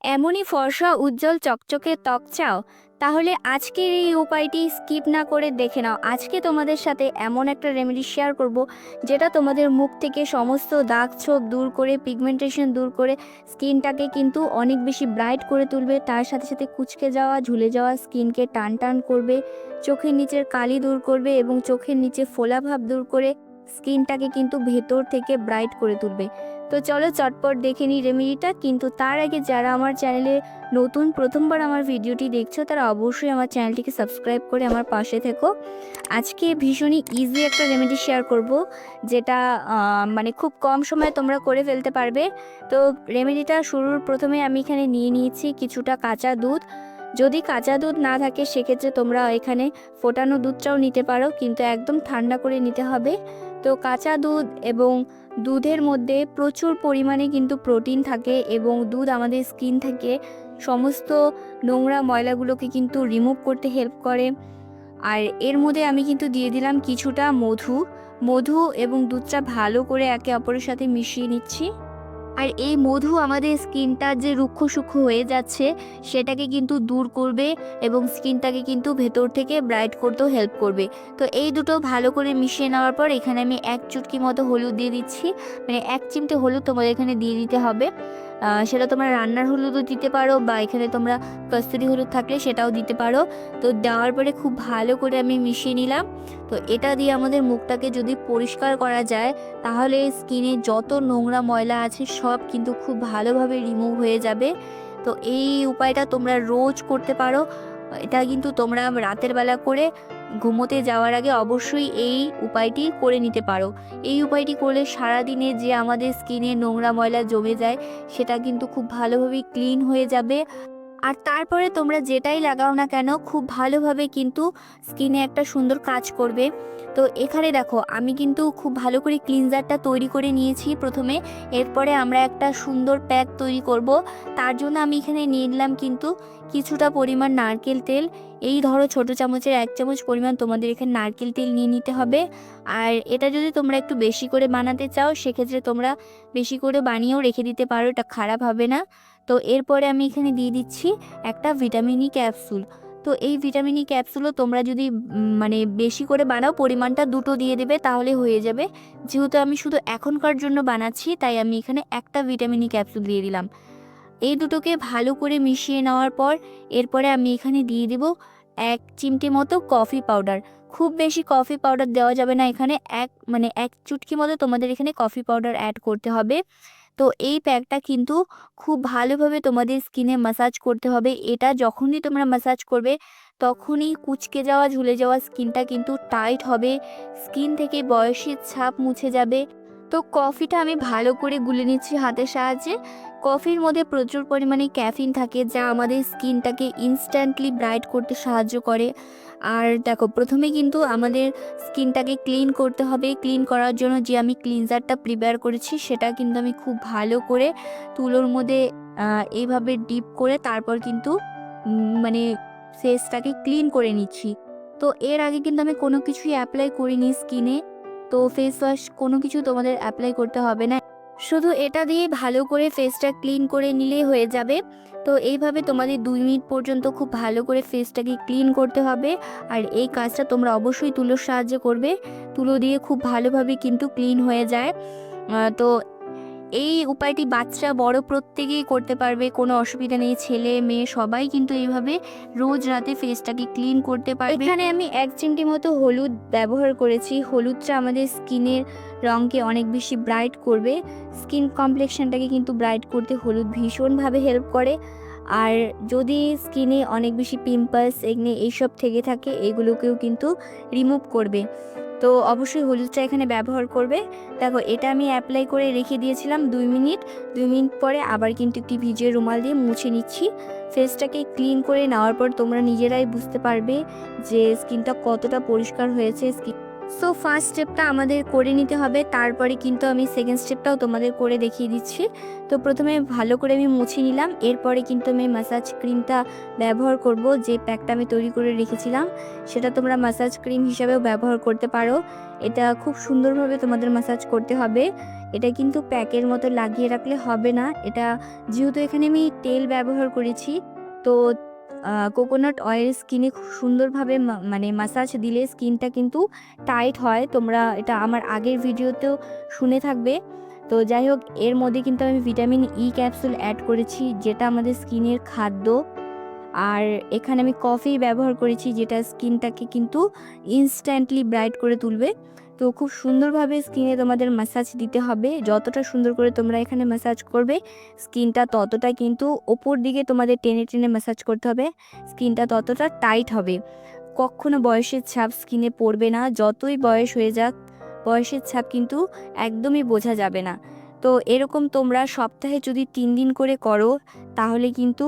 এমনই ফর্সা উজ্জ্বল চকচকে ত্বক চাও? তাহলে আজকের এই উপায়টি স্কিপ না করে দেখে নাও। আজকে তোমাদের সাথে এমন একটা রেমেডি শেয়ার করব, যেটা তোমাদের মুখ থেকে সমস্ত দাগ ছোপ দূর করে, পিগমেন্টেশন দূর করে, স্কিনটাকে কিন্তু অনেক বেশি ব্রাইট করে তুলবে। তার সাথে সাথে কুঁচকে যাওয়া, ঝুলে যাওয়া স্কিনকে টান টান করবে, চোখের নিচের কালি দূর করবে এবং চোখের নিচে ফোলাভাব দূর করে স্কিনটাকে কিন্তু ভেতর থেকে ব্রাইট করে তুলবে। তো চলো চটপট দেখে নিই রেমেডিটা। কিন্তু তার আগে যারা আমার চ্যানেলে নতুন প্রথমবার আমার ভিডিওটি দেখছো, তারা অবশ্যই আমার চ্যানেলটিকে সাবস্ক্রাইব করে আমার পাশে থেকো। আজকে ভীষণই ইজি একটা রেমেডি শেয়ার করব, যেটা মানে খুব কম সময়ে তোমরা করে ফেলতে পারবে। তো রেমেডিটা শুরুর প্রথমে আমি এখানে নিয়ে নিয়েছি কিছুটা কাঁচা দুধ। যদি কাঁচা দুধ না থাকে সেক্ষেত্রে তোমরা এখানে ফোটানো দুধটাও নিতে পারো, কিন্তু একদম ঠান্ডা করে নিতে হবে। তো কাঁচা দুধ এবং দুধের মধ্যে প্রচুর পরিমাণে কিন্তু প্রোটিন থাকে এবং দুধ আমাদের স্কিন থেকে সমস্ত নোংরা ময়লাগুলোকে কিন্তু রিমুভ করতে হেল্প করে। আর এর মধ্যে আমি কিন্তু দিয়ে দিলাম কিছুটা মধু। মধু এবং দুধটা ভালো করে একে অপরের সাথে মিশিয়ে নিচ্ছি। আর এই মধু আমাদের স্কিনটা যে রুক্ষ সূক্ষ্ম হয়ে যাচ্ছে সেটাকে কিন্তু দূর করবে এবং স্কিনটাকে কিন্তু ভেতর থেকে ব্রাইট করতেও হেল্প করবে। তো এই দুটো ভালো করে মিশিয়ে নেওয়ার পর এখানে আমি এক চুটকি মতো হলুদ দিয়ে দিচ্ছি। মানে এক চিমটে হলুদ তোমাদের এখানে দিয়ে দিতে হবে। সেটা তোমরা রান্নার হলুদও দিতে পারো, বা এখানে তোমরা কস্তুরি হলুদ থাকলে সেটাও দিতে পারো। তো দেওয়ার পরে খুব ভালো করে আমি মিশিয়ে নিলাম। তো এটা দিয়ে আমাদের মুখটাকে যদি পরিষ্কার করা যায়, তাহলে স্কিনে যত নোংরা ময়লা আছে সব কিন্তু খুব ভালোভাবে রিমুভ হয়ে যাবে। তো এই উপায়টা তোমরা রোজ করতে পারো। এটা কিন্তু তোমরা রাতের বেলা করে ঘুমোতে যাওয়ার আগে অবশ্যই এই উপায়টি করে নিতে পারো। এই উপায়টি করলে সারাদিনে যে আমাদের স্কিনে নোংরা ময়লা জমে যায় সেটা কিন্তু খুব ভালোভাবে ক্লিন হয়ে যাবে। আর তারপরে তোমরা যেটাই লাগাও না কেন খুব ভালোভাবে কিন্তু স্কিনে একটা সুন্দর কাজ করবে। তো এখানে দেখো আমি কিন্তু খুব ভালো করে ক্লিনজারটা তৈরি করে নিয়েছি প্রথমে। এরপরে আমরা একটা সুন্দর প্যাক তৈরি করব। তার জন্য আমি এখানে নিয়ে নিলাম কিন্তু কিছুটা পরিমাণ নারকেল তেল। এই ধরো ছোটো চামচের 1 চামচ পরিমাণ তোমাদের এখানে নারকেল তেল নিয়ে নিতে হবে। আর এটা যদি তোমরা একটু বেশি করে বানাতে চাও সেক্ষেত্রে তোমরা বেশি করে বানিয়েও রেখে দিতে পারো, এটা খারাপ হবে না। তো এরপরে আমি এখানে দিয়ে দিচ্ছি একটা ভিটামিন ই ক্যাপসুল। তো এই ভিটামিন ই ক্যাপসুলও তোমরা যদি মানে বেশি করে বানাও, পরিমাণটা দুটো দিয়ে দেবে তাহলে হয়ে যাবে। যেহেতু আমি শুধু এখনকার জন্য বানাচ্ছি তাই আমি এখানে একটা ভিটামিন ই ক্যাপসুল দিয়ে দিলাম। এই দুটোকে ভালো করে মিশিয়ে নেওয়ার পর এরপরে আমি এখানে দিয়ে দেব 1 চিমটি মতো কফি পাউডার। খুব বেশি কফি পাউডার দেওয়া যাবে না এখানে, এক চুটকি মতো তোমাদের এখানে কফি পাউডার অ্যাড করতে হবে। তো এই প্যাকটা কিন্তু খুব ভালোভাবে তোমাদের স্কিনে ম্যাসাজ করতে হবে। এটা যখনই তোমরা ম্যাসাজ করবে তখনই কুঁচকে যাওয়া, ঝুলে যাওয়া স্কিনটা কিন্তু টাইট হবে, স্কিন থেকে বয়সের ছাপ মুছে যাবে। তো কফিটা আমি ভালো করে গুলে নিচ্ছি হাতের সাহায্যে। কফির মধ্যে প্রচুর পরিমাণে ক্যাফিন থাকে, যা আমাদের স্কিনটাকে ইনস্ট্যান্টলি ব্রাইট করতে সাহায্য করে। আর দেখো প্রথমে কিন্তু আমাদের স্কিনটাকে ক্লিন করতে হবে। ক্লিন করার জন্য যে আমি ক্লিনজারটা প্রিপেয়ার করেছি সেটা কিন্তু আমি খুব ভালো করে তুলোর মধ্যে এইভাবে ডিপ করে তারপর কিন্তু মানে ফেসটাকে ক্লিন করে নিচ্ছি। তো এর আগে কিন্তু আমি কোনো কিছুই অ্যাপ্লাই করিনি স্কিনে। তো ফেস ওয়াশ কোনো কিছু তোমাদের অ্যাপ্লাই করতে হবে না, শুধু এটা দিয়ে ভালো করে ফেসটা ক্লিন করে নিলেই হয়ে যাবে। তো এইভাবে তোমাদের 2 মিনিট পর্যন্ত খুব ভালো করে ফেসটাকে ক্লিন করতে হবে। আর এই কাজটা তোমরা অবশ্যই তুলোর সাহায্যে করবে। তুলো দিয়ে খুব ভালোভাবে কিন্তু ক্লিন হয়ে যায়। তো এই উপায়টি বাচ্চা বড় প্রত্যেকেই করতে পারবে, কোনো অসুবিধা নেই। ছেলে মেয়ে সবাই কিন্তু এইভাবে রোজ রাতে ফেসটাকে ক্লিন করতে পারবে। এখানে আমি 1 চিমটি মতো হলুদ ব্যবহার করেছি। হলুদটা আমাদের স্কিনের রঙকে অনেক বেশি ব্রাইট করবে। স্কিন কমপ্লেক্সনটাকে কিন্তু ব্রাইট করতে হলুদ ভীষণভাবে হেল্প করে। আর যদি স্কিনে অনেক বেশি পিম্পলস, একনে এইসব থেকে থাকে, এগুলোকেও কিন্তু রিমুভ করবে। তো অবশ্যই হলুদটা এখানে ব্যবহার করবে। দেখো এটা আমি অ্যাপ্লাই করে রেখে দিয়েছিলাম 2 মিনিট। 2 মিনিট পরে আবার কিন্তু একটি ভিজে রুমাল দিয়ে মুছে নিচ্ছি। ফেসটাকে ক্লিন করে নেওয়ার পর তোমরা নিজেরাই বুঝতে পারবে যে স্কিনটা কতটা পরিষ্কার হয়েছে। সো ফার্স্ট স্টেপটা আমাদের করে নিতে হবে, তারপরে কিন্তু আমি সেকেন্ড স্টেপটাও তোমাদের করে দেখিয়ে দিচ্ছি। তো প্রথমে ভালো করে আমি মুছে নিলাম, এরপরে কিন্তু আমি ম্যাসাজ ক্রিমটা ব্যবহার করব। যে প্যাকটা আমি তৈরি করে রেখেছিলাম সেটা তোমরা ম্যাসাজ ক্রিম হিসাবেও ব্যবহার করতে পারো। এটা খুব সুন্দরভাবে তোমাদের ম্যাসাজ করতে হবে। এটা কিন্তু প্যাকের মতো লাগিয়ে রাখলে হবে না। এটা যেহেতু এখানে আমি তেল ব্যবহার করেছি, তো কোকোনাট অয়েল স্কিনে খুব সুন্দরভাবে মানে ম্যাসাজ দিলে স্কিনটা কিন্তু টাইট হয়। তোমরা এটা আমার আগের ভিডিওতেও শুনে থাকবে। তো যাই হোক, এর মধ্যে কিন্তু আমি ভিটামিন ই ক্যাপসুল অ্যাড করেছি, যেটা আমাদের স্কিনের খাদ্য। আর এখানে আমি কফি ব্যবহার করেছি, যেটা স্কিনটাকে কিন্তু ইনস্ট্যান্টলি ব্রাইট করে তুলবে। তো খুব সুন্দরভাবে স্কিনে তোমাদের ম্যাসাজ দিতে হবে। যতটা সুন্দর করে তোমরা এখানে ম্যাসাজ করবে স্কিনটা ততটা কিন্তু ওপর দিকে তোমাদের টেনে টেনে ম্যাসাজ করতে হবে, স্কিনটা ততটা টাইট হবে। কখনো বয়সের ছাপ স্কিনে পড়বে না, যতই বয়স হয়ে যাক বয়সের ছাপ কিন্তু একদমই বোঝা যাবে না। তো এরকম তোমরা সপ্তাহে যদি 3 দিন করে করো তাহলে কিন্তু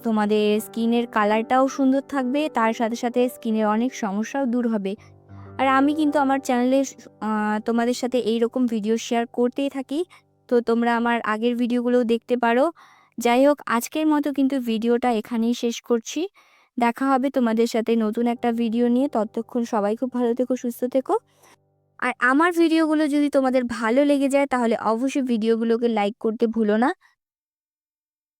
তোমাদের স্কিনের কালারটাও সুন্দর থাকবে, তার সাথে সাথে স্কিনের অনেক সমস্যাও দূর হবে। আর আমি কিন্তু আমার চ্যানেলে তোমাদের সাথে এই রকম ভিডিও শেয়ার করতেই থাকি, তো তোমরা আমার আগের ভিডিওগুলোও দেখতে পারো। যাই হোক, আজকের মতো কিন্তু ভিডিওটা এখানেই শেষ করছি। দেখা হবে তোমাদের সাথে নতুন একটা ভিডিও নিয়ে। ততক্ষণ সবাই খুব ভালো থেকো, সুস্থ থেকো। আর আমার ভিডিওগুলো যদি তোমাদের ভালো লেগে যায় তাহলে অবশ্যই ভিডিওগুলোকে লাইক করতে ভুলো না।